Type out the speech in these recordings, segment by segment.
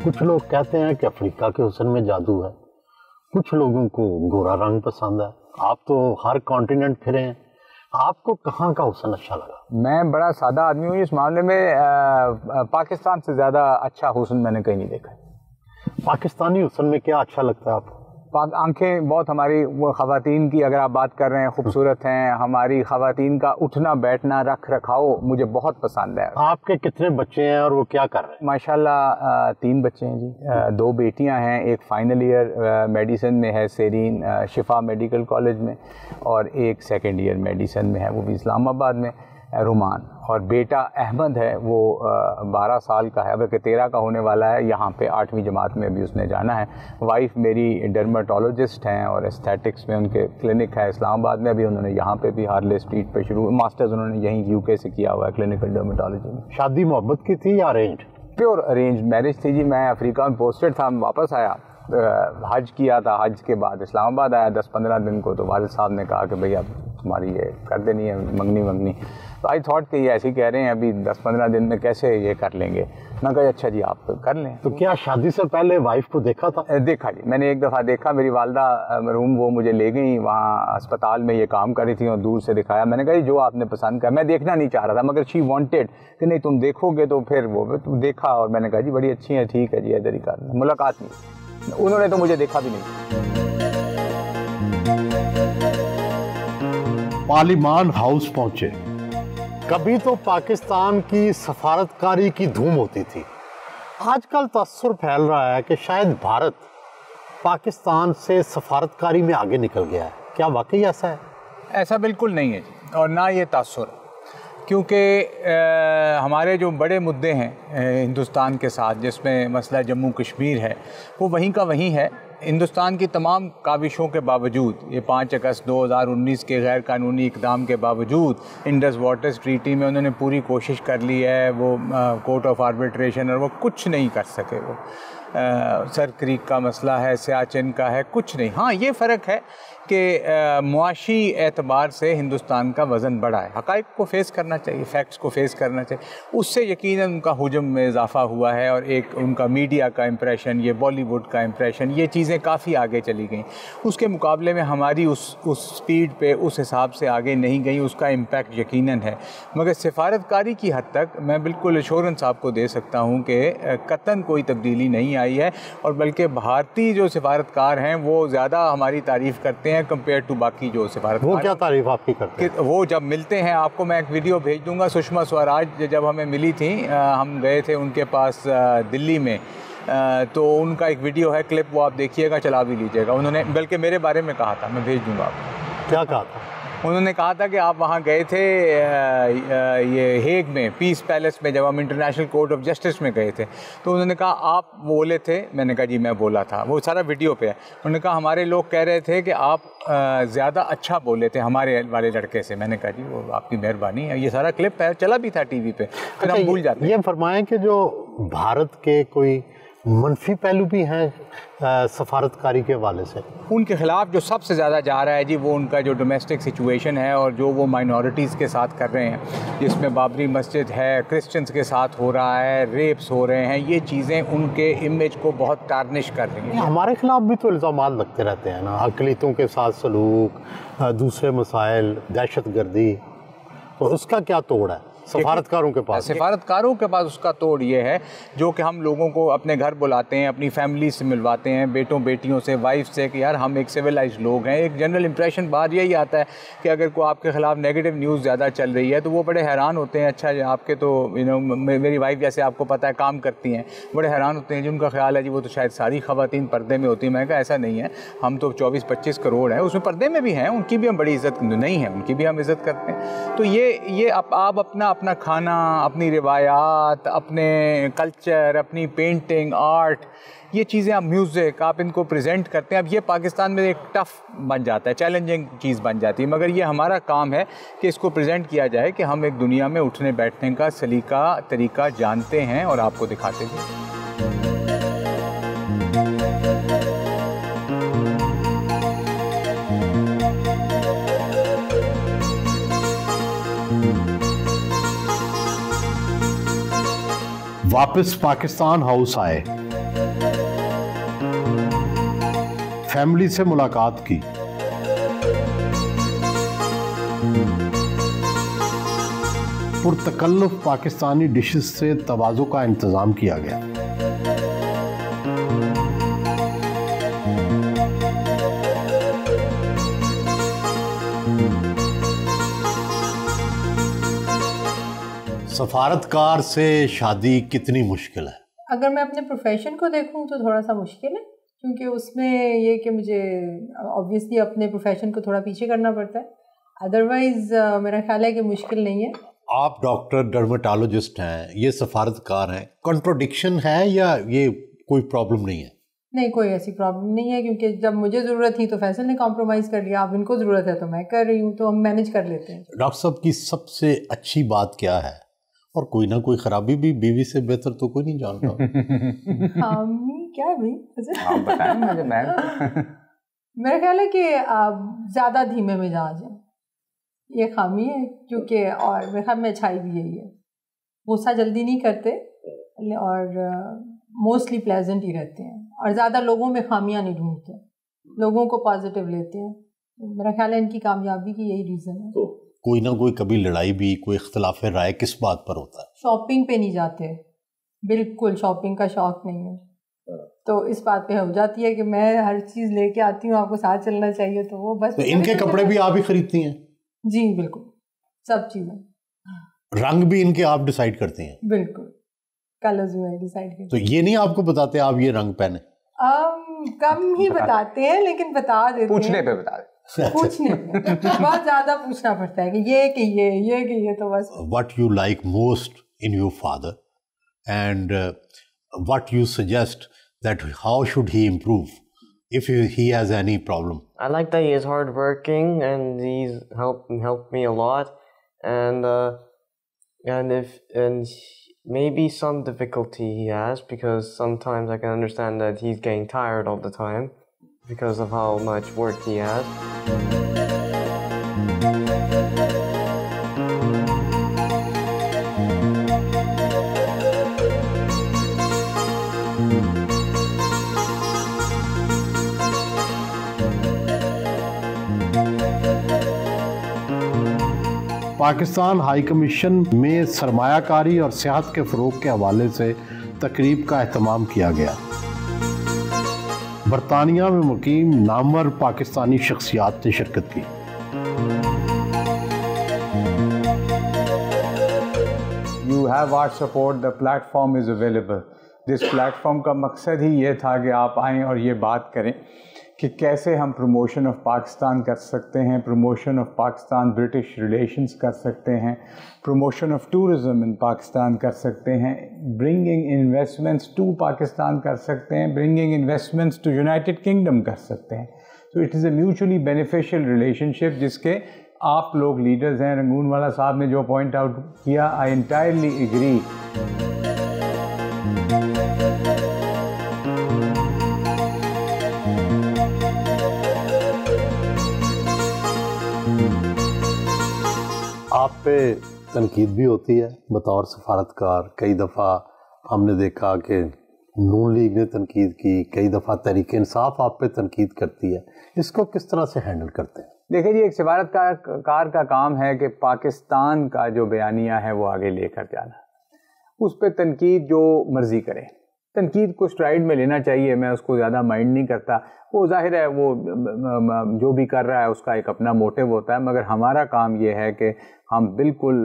कुछ लोग कहते हैं कि अफ्रीका के हुस्न में जादू है, कुछ लोगों को गोरा रंग पसंद है। आप तो हर कॉन्टिनेंट फिरे हैं, आपको कहाँ का हुस्न अच्छा लगा? मैं बड़ा सादा आदमी हूँ, इस मामले में पाकिस्तान से ज़्यादा अच्छा हुस्न मैंने कहीं नहीं देखा। पाकिस्तानी हुस्न में क्या अच्छा लगता है आपको? आंखें बहुत हमारी वो ख़वातीन की अगर आप बात कर रहे हैं खूबसूरत हैं। हमारी ख़वातीन का उठना बैठना रख रखाव मुझे बहुत पसंद है। आपके कितने बच्चे हैं और वो क्या कर रहे हैं? माशाल्लाह 3 बच्चे हैं जी। 2 बेटियां हैं, एक फाइनल ईयर मेडिसिन में है सेरीन शिफा मेडिकल कॉलेज में, और एक सेकेंड ईयर मेडिसिन में है, वो भी इस्लामाबाद में, रुमान। और बेटा अहमद है, वो 12 साल का है, बल्कि 13 का होने वाला है। यहाँ पे 8वीं जमात में अभी उसने जाना है। वाइफ मेरी डर्माटोलॉजिस्ट हैं और एस्थेटिक्स में उनके क्लिनिक है इस्लामाबाद में। अभी उन्होंने यहाँ पे भी हार्ले स्ट्रीट पे शुरू मास्टर्स उन्होंने यहीं यूके से किया हुआ है क्लिनिकल डर्माटोलॉजी में। शादी मोहब्बत की थी या अरेंज? प्योर अरेंज मैरिज थी जी। मैं अफ्रीका में पोस्टेड था, वापस आया, हज किया था, हज के बाद इस्लामाबाद आया 10-15 दिन को, तो वालिद साहब ने कहा कि भैया तुम्हारी ये कर देनी है मंगनी। तो आई थॉट कि ये ऐसे ही कह रहे हैं, अभी 10-15 दिन में कैसे ये कर लेंगे। मैं कहा अच्छा जी आप कर लें। तो क्या शादी से पहले वाइफ को देखा था? देखा जी, मैंने एक दफ़ा देखा। मेरी वालदा मरहूम वो मुझे ले गई, वहाँ अस्पताल में ये काम कर रही थी और दूर से दिखाया। मैंने कहा जो आपने पसंद किया। मैं देखना नहीं चाह रहा था, मगर शी वांटेड कि नहीं तुम देखोगे तो फिर वो तुम देखा, और मैंने कहा जी बड़ी अच्छी है, ठीक है जी इधर ही कर मुलाकात नहीं। उन्होंने तो मुझे देखा भी नहीं। पार्लिमान हाउस पहुंचे। कभी तो पाकिस्तान की सफारतकारी की धूम होती थी, आजकल तअस्सुर फैल रहा है कि शायद भारत पाकिस्तान से सफारतकारी में आगे निकल गया है। क्या वाकई ऐसा है? ऐसा बिल्कुल नहीं है जी, और ना ये तअस्सुर, क्योंकि हमारे जो बड़े मुद्दे हैं हिंदुस्तान के साथ, जिसमें मसला जम्मू कश्मीर है, वो वहीं का वहीं है। हिंदुस्तान की तमाम काविशों के बावजूद, ये 5 अगस्त 2019 के गैर कानूनी इक़दाम के बावजूद, इंडस वाटर्स ट्रीटी में उन्होंने पूरी कोशिश कर ली है, वो कोर्ट ऑफ आर्बिट्रेशन, और वो कुछ नहीं कर सके। वो सर क्रीक का मसला है, सियाचिन का है, कुछ नहीं। हाँ ये फ़र्क है कि मुआशी एतबार से हिंदुस्तान का वज़न बढ़ा है। हक़ाइक़ को फेस करना चाहिए, फैक्ट्स को फेस करना चाहिए। उससे यकीनन उनका हुजम में इजाफ़ा हुआ है, और एक उनका मीडिया का इम्प्रेशन, ये बॉलीवुड का इम्प्रेशन, ये चीज़ें काफ़ी आगे चली गई। उसके मुकाबले में हमारी उस स्पीड पे उस हिसाब से आगे नहीं गई, उसका इम्पैक्ट यकीनन है। मगर सिफारतकारी की हद तक मैं बिल्कुल एश्योरेंस आपको दे सकता हूँ कि कतन कोई तब्दीली नहीं आई है, और बल्कि भारतीय जो सिफारतकार हैं वो ज़्यादा हमारी तारीफ़ करते हैं कंपेयर टू बाकी जो सिफारतकार। वो क्या तारीफ आपकी करते हैं? वो जब मिलते हैं, आपको मैं एक वीडियो भेज दूंगा, सुषमा स्वराज जब हमें मिली थी, हम गए थे उनके पास दिल्ली में, तो उनका एक वीडियो है, क्लिप, वो आप देखिएगा, चला भी लीजिएगा। उन्होंने बल्कि मेरे बारे में कहा था, मैं भेज दूंगा आपको। क्या कहा था? उन्होंने कहा था कि आप वहाँ गए थे ये हेग में, पीस पैलेस में, जब हम इंटरनेशनल कोर्ट ऑफ जस्टिस में गए थे, तो उन्होंने कहा आप बोले थे। मैंने कहा जी मैं बोला था, वो सारा वीडियो पे है। उन्होंने कहा हमारे लोग कह रहे थे कि आप ज़्यादा अच्छा बोले थे हमारे वाले लड़के से। मैंने कहा जी वो आपकी मेहरबानी है, ये सारा क्लिप है, चला भी था टीवी पे, फिर हम भूल जाते हैं। ये फरमाएं कि जो भारत के कोई मनफी पहलू भी हैं सफारतकारी के हवाले से, उनके ख़िलाफ़ जो सबसे ज़्यादा जा रहा है जी, वो उनका जो डोमेस्टिक सिचुएशन है, और जो वो माइनॉरिटीज़ के साथ कर रहे हैं, जिसमें बाबरी मस्जिद है, क्रिश्चियंस के साथ हो रहा है, रेप्स हो रहे हैं, ये चीज़ें उनके इमेज को बहुत टार्निश कर रही हैं। हमारे खिलाफ भी तो इल्ज़ामात लगते रहते हैं ना, अक़लियतों के साथ सलूक, दूसरे मसाइल, दहशतगर्दी, तो उसका क्या तोड़ है सफारतकारों के पास? सफारतकारों के पास उसका तोड़ ये है, जो कि हम लोगों को अपने घर बुलाते हैं, अपनी फैमिली से मिलवाते हैं, बेटों बेटियों से, वाइफ से, कि यार हम एक सिविलाइज लोग हैं। एक जनरल इंप्रेशन बात यही आता है कि अगर कोई आपके ख़िलाफ़ नेगेटिव न्यूज़ ज़्यादा चल रही है तो वो बड़े हैरान होते हैं। अच्छा आपके तो मेरी वाइफ जैसे आपको पता है काम करती हैं, बड़े हैरान होते हैं, जिनका ख्याल है जी वो तो शायद सारी ख़वातीन पर्दे में होती हैं। मैं कहा ऐसा नहीं है, हम तो 24-25 करोड़ हैं, उसमें पर्दे में भी हैं, उनकी भी हम बड़ी इज़्ज़त नहीं है, उनकी भी हम इज़्ज़त करते हैं। तो ये आप अपना खाना, अपनी रिवायात, अपने कल्चर, अपनी पेंटिंग, आर्ट, ये चीज़ें आप म्यूज़िक, आप इनको प्रेजेंट करते हैं। अब ये पाकिस्तान में एक टफ़ बन जाता है, चैलेंजिंग चीज़ बन जाती है, मगर ये हमारा काम है कि इसको प्रेजेंट किया जाए कि हम एक दुनिया में उठने बैठने का सलीका तरीका जानते हैं और आपको दिखाते हैं। वापस पाकिस्तान हाउस आए, फैमिली से मुलाकात की। पुरतकल्लुफ पाकिस्तानी डिशेस से तवाज़ो का इंतज़ाम किया गया। सफारतकार से शादी कितनी मुश्किल है? अगर मैं अपने प्रोफेशन को देखूं तो थोड़ा सा मुश्किल है, क्योंकि उसमें ये कि मुझे ऑब्वियसली अपने प्रोफेशन को थोड़ा पीछे करना पड़ता है। अदरवाइज़ मेरा ख्याल है कि मुश्किल नहीं है। आप डॉक्टर डर्मेटोलॉजिस्ट हैं, ये सफारतकार हैं, कॉन्ट्रोडिक्शन है या ये कोई प्रॉब्लम नहीं है? नहीं, कोई ऐसी प्रॉब्लम नहीं है, क्योंकि जब मुझे ज़रूरत थी तो फैसल ने कॉम्प्रोमाइज़ कर लिया, अब इनको ज़रूरत है तो मैं कर रही हूँ, तो हम मैनेज कर लेते हैं। डॉक्टर साहब की सबसे अच्छी बात क्या है? और कोई ना कोई खराबी भी बीवी से बेहतर तो कोई नहीं जानता। क्या है भाई? आप बताएं मुझे। मेरा ख्याल है कि ज़्यादा धीमे मिजाज है, ये खामी है, क्योंकि और मेरे ख्याल में अच्छाई भी यही है। गुस्सा जल्दी नहीं करते और मोस्टली प्लेजेंट ही रहते हैं, और ज़्यादा लोगों में खामियां नहीं ढूंढते, लोगों को पॉजिटिव लेते हैं। तो मेरा ख्याल है इनकी कामयाबी की यही रीज़न है। तो कोई ना कोई कभी लड़ाई भी, कोई इख्तिलाफ राय किस बात पर होता है? शॉपिंग पे नहीं जाते, बिल्कुल शॉपिंग का शौक नहीं है, तो इस बात पे हो जाती है कि मैं हर चीज़ लेके आती हूँ, आपको साथ चलना चाहिए, तो वो बस। तो इनके कपड़े भी आप ही खरीदती हैं? जी बिल्कुल, सब चीज़ें। रंग भी इनके आप डिसाइड करती हैं? बिल्कुल, कलर्स में डिसाइड करती। तो ये नहीं आपको बताते आप ये रंग पहने? कम ही बताते हैं, लेकिन बता देते हैं। पूछने पे बता देते। पूछने पे बहुत ज़्यादा पूछना पड़ता है कि ये तो बस। What you like most in your father and what you suggest that how should he improve if he has any problem? I like that he is hardworking and he's helped me a lot, and maybe some difficulty he has, because sometimes I can understand that he's getting tired all the time because of how much work he has. Pakistan high commission में सरमायाकारी और सेहत के फ़रोग के हवाले से तकरीब का एहतमाम किया गया। बरतानिया में मुकीम नामवर पाकिस्तानी शख्सियात ने शिरकत की। You have our support, the platform is available. This platform का मकसद ही ये था कि आप आएँ और ये बात करें कि कैसे हम प्रमोशन ऑफ पाकिस्तान कर सकते हैं, promotion of Pakistan British relations कर सकते हैं, प्रमोशन ऑफ टूरिज़म इन पाकिस्तान कर सकते हैं, ब्रिंगिंग इन्वेस्टमेंट्स टू पाकिस्तान कर सकते हैं, bringing investments to United Kingdom कर सकते हैं। तो it is a mutually beneficial relationship जिसके आप लोग लीडर्स हैं। रंगूनवाला साहब ने जो पॉइंट आउट किया, आई एंटायरली एग्री। आप पे तनकीद भी होती है बतौर सफारतकार। कई दफ़ा हमने देखा कि नून लीग ने तनकीद की, कई दफ़ा तहरीक इंसाफ आप पे तनकीद करती है, इसको किस तरह से हैंडल करते हैं? देखिए जी, एक सफारतकार का काम है कि पाकिस्तान का जो बयानिया है वो आगे लेकर जाना, उस पर तनकीद जो मर्ज़ी करे, तनकीद को स्ट्राइड में लेना चाहिए। मैं उसको ज़्यादा माइंड नहीं करता, वो जाहिर है वो जो भी कर रहा है उसका एक अपना मोटिव होता है, मगर हमारा काम ये है कि हम बिल्कुल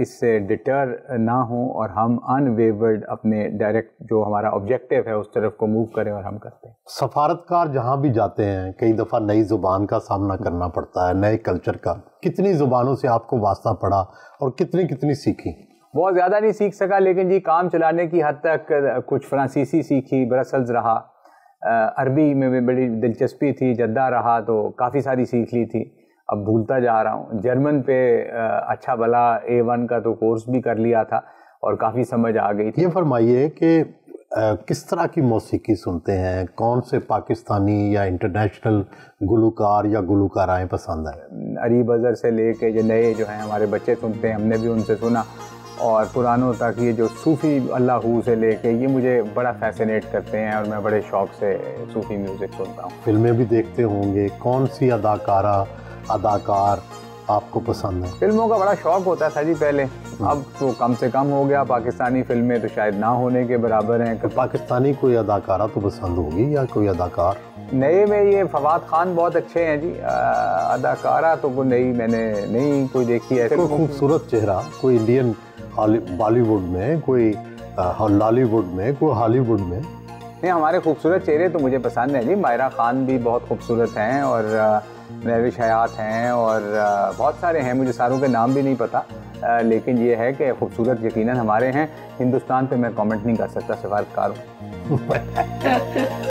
इससे डिटर ना हों और हम अनवेवर्ड अपने डायरेक्ट जो हमारा ऑब्जेक्टिव है उस तरफ को मूव करें, और हम करते हैं। सफारतकार जहाँ भी जाते हैं कई दफ़ा नई ज़ुबान का सामना करना पड़ता है, नए कल्चर का। कितनी ज़ुबानों से आपको वास्ता पड़ा और कितनी सीखी? बहुत ज़्यादा नहीं सीख सका, लेकिन जी काम चलाने की हद तक कुछ फ्रांसीसी सीखी, ब्रसल्स रहा, अरबी में भी बड़ी दिलचस्पी थी, जद्दा रहा तो काफ़ी सारी सीख ली थी, अब भूलता जा रहा हूँ। जर्मन पे अच्छा भला A1 का तो कोर्स भी कर लिया था और काफ़ी समझ आ गई थी। ये फरमाइए कि किस तरह की मौसीकी सुनते हैं, कौन से पाकिस्तानी या इंटरनेशनल गुलूकार या गुलूकाराएँ पसंद हैं? अरीब अज़हर से लेके जो नए जो हैं हमारे बच्चे सुनते हैं, हमने भी उनसे सुना, और पुरानों तक ये जो सूफ़ी अल्लाहू से लेके ये मुझे बड़ा फैसिनेट करते हैं और मैं बड़े शौक़ से सूफ़ी म्यूज़िक सुनता हूँ। फिल्में भी देखते होंगे, कौन सी अदाकार आपको पसंद है? फिल्मों का बड़ा शौक़ होता था जी पहले, अब तो कम से कम हो गया। पाकिस्तानी फिल्में तो शायद ना होने के बराबर हैं। तो पाकिस्तानी कोई अदाकारा तो पसंद होगी या कोई अदाकार? नए में ये फवाद खान बहुत अच्छे हैं जी। अदाकारा तो वो मैंने नहीं कोई देखी है। कोई खूबसूरत चेहरा, कोई इंडियन बॉलीवुड में, कोई लॉलीवुड में, कोई हॉलीवुड में? नहीं, हमारे खूबसूरत चेहरे तो मुझे पसंद है जी। मायरा खान भी बहुत खूबसूरत हैं और महविश हयात हैं और बहुत सारे हैं, मुझे सारों के नाम भी नहीं पता। लेकिन ये है कि खूबसूरत यकीनन हमारे हैं। हिंदुस्तान पे मैं कमेंट नहीं कर सकता, सिफारिशकार हूँ।